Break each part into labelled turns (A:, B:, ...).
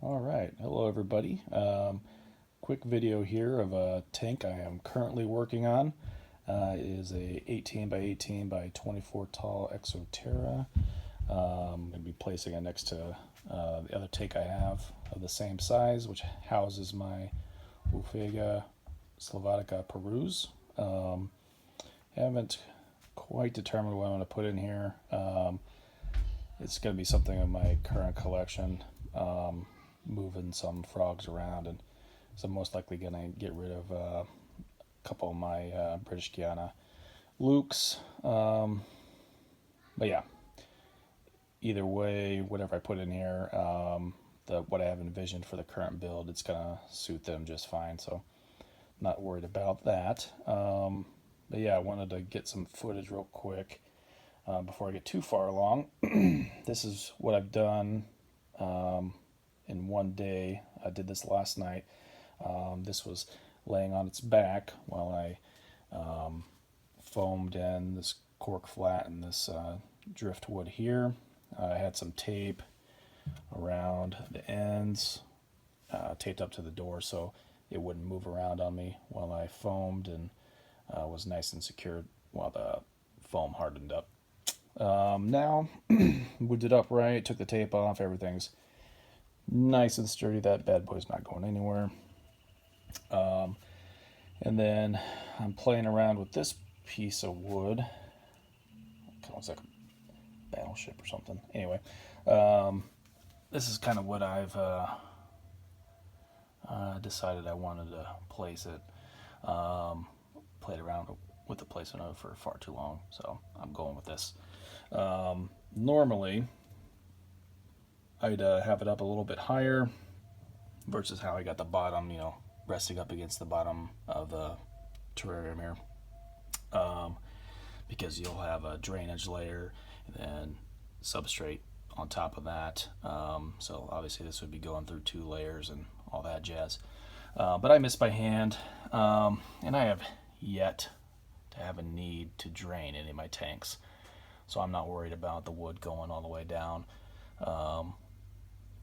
A: All right, hello everybody. Quick video here of a tank I am currently working on. It is a 18 by 18 by 24 tall Terra. I'm going to be placing it next to the other tank I have of the same size, which houses my Ufega Slavatica Perus. Haven't quite determined what I'm going to put in here. It's going to be something of my current collection. Moving some frogs around, and so I'm most likely going to get rid of a couple of my British Guiana Lukes. But yeah, either way, whatever I put in here, what I have envisioned for the current build, it's going to suit them just fine. So not worried about that. But yeah, I wanted to get some footage real quick before I get too far along. This is what I've done in one day. I did this last night. This was laying on its back while I foamed in this cork flat and this driftwood here. I had some tape around the ends, taped up to the door so it wouldn't move around on me while I foamed, and was nice and secured while the foam hardened up. Now, wound it up right, took the tape off, everything's nice and sturdy. That bad boy's not going anywhere. And then I'm playing around with this piece of wood. Kind of looks like a battleship or something. Anyway, this is kind of what I've decided I wanted to place it. Played around with the placement of it for far too long, so I'm going with this. Normally, I'd have it up a little bit higher versus how I got the bottom, resting up against the bottom of the terrarium here. Because you'll have a drainage layer and then substrate on top of that. So obviously this would be going through 2 layers and all that jazz. But I missed by hand, and I have yet to have a need to drain any of my tanks. So I'm not worried about the wood going all the way down.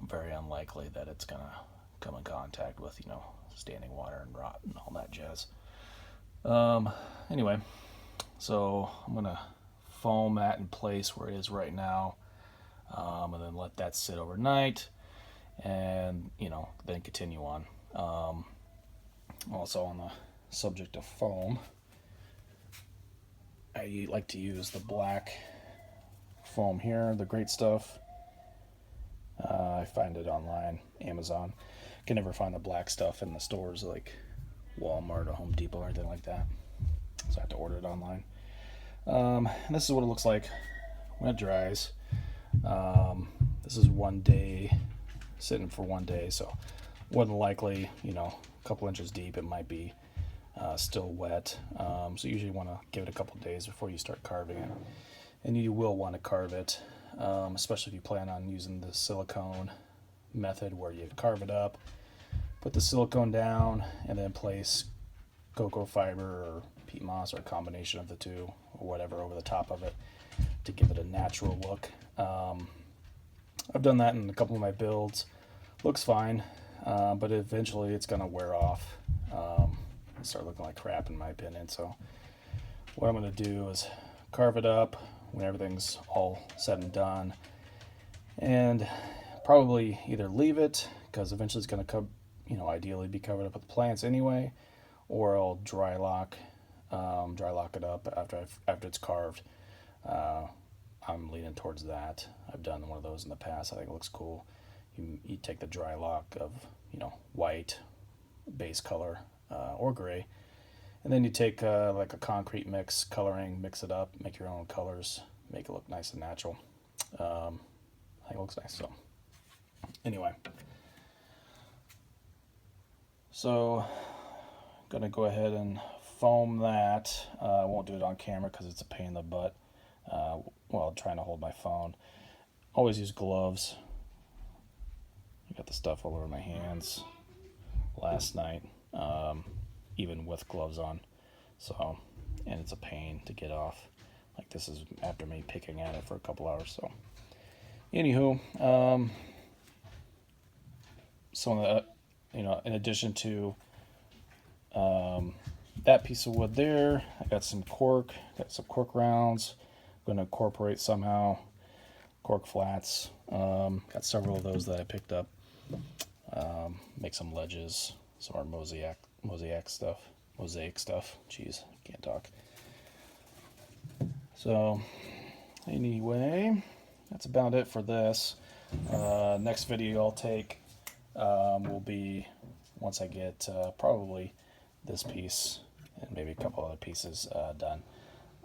A: Very unlikely that it's going to come in contact with, standing water and rot and all that jazz. Anyway, so I'm going to foam that in place where it is right now, and then let that sit overnight, and, then continue on. Also on the subject of foam, I like to use the black foam here, the great stuff. I find it online, Amazon. Can never find the black stuff in the stores like Walmart or Home Depot or anything like that, so I have to order it online. And this is what it looks like when it dries. This is one day, sitting for one day, so more than likely, a couple inches deep, it might be still wet. So you usually want to give it a couple days before you start carving it. And you will want to carve it, especially if you plan on using the silicone method where you carve it up, put the silicone down, and then place cocoa fiber or peat moss or a combination of the two or whatever over the top of it to give it a natural look. I've done that in a couple of my builds. Looks fine, but eventually it's going to wear off and start looking like crap in my opinion. So what I'm going to do is carve it up when everything's all said and done, and probably either leave it because eventually it's going to ideally be covered up with plants anyway, or I'll dry lock it up after it's carved. I'm leaning towards that. I've done one of those in the past. I think it looks cool. You take the dry lock of white base color or gray, and then you take like a concrete mix coloring, mix it up, make your own colors, make it look nice and natural. I think it looks nice. So anyway, so gonna go ahead and foam that. I won't do it on camera because it's a pain in the butt while trying to hold my phone. Always use gloves. I got the stuff all over my hands last night, even with gloves on. So, and it's a pain to get off. Like, this is after me picking at it for a couple hours. So, anywho, some of the, in addition to that piece of wood there, I got some cork rounds. I'm going to incorporate somehow cork flats. Got several of those that I picked up. Make some ledges, some more mosaic stuff. Jeez, can't talk. So anyway, that's about it for this. Next video I'll take will be once I get probably this piece and maybe a couple other pieces done.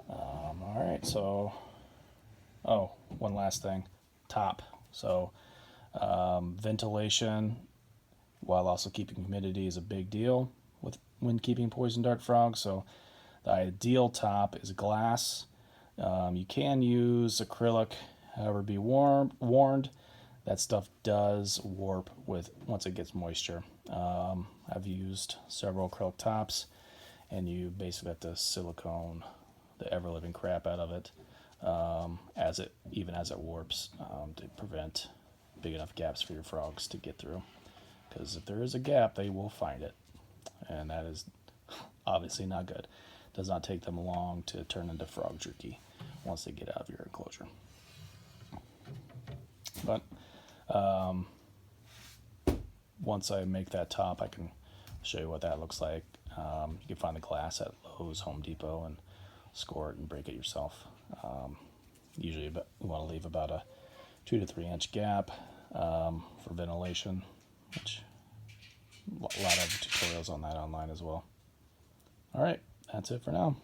A: All right, so one last thing, top. So ventilation while also keeping humidity is a big deal when keeping poison dart frogs. So the ideal top is glass. You can use acrylic, however, be warned that stuff does warp once it gets moisture. I've used several acrylic tops, and you basically have to silicone the ever living crap out of it as it warps to prevent big enough gaps for your frogs to get through. Because if there is a gap, they will find it, and that is obviously not good. It does not take them long to turn into frog jerky once they get out of your enclosure. But once I make that top, I can show you what that looks like. You can find the glass at Lowe's, Home Depot, and score it and break it yourself. Usually you want to leave about a 2 to 3 inch gap for ventilation, which a lot of tutorials on that online as well. All right, that's it for now.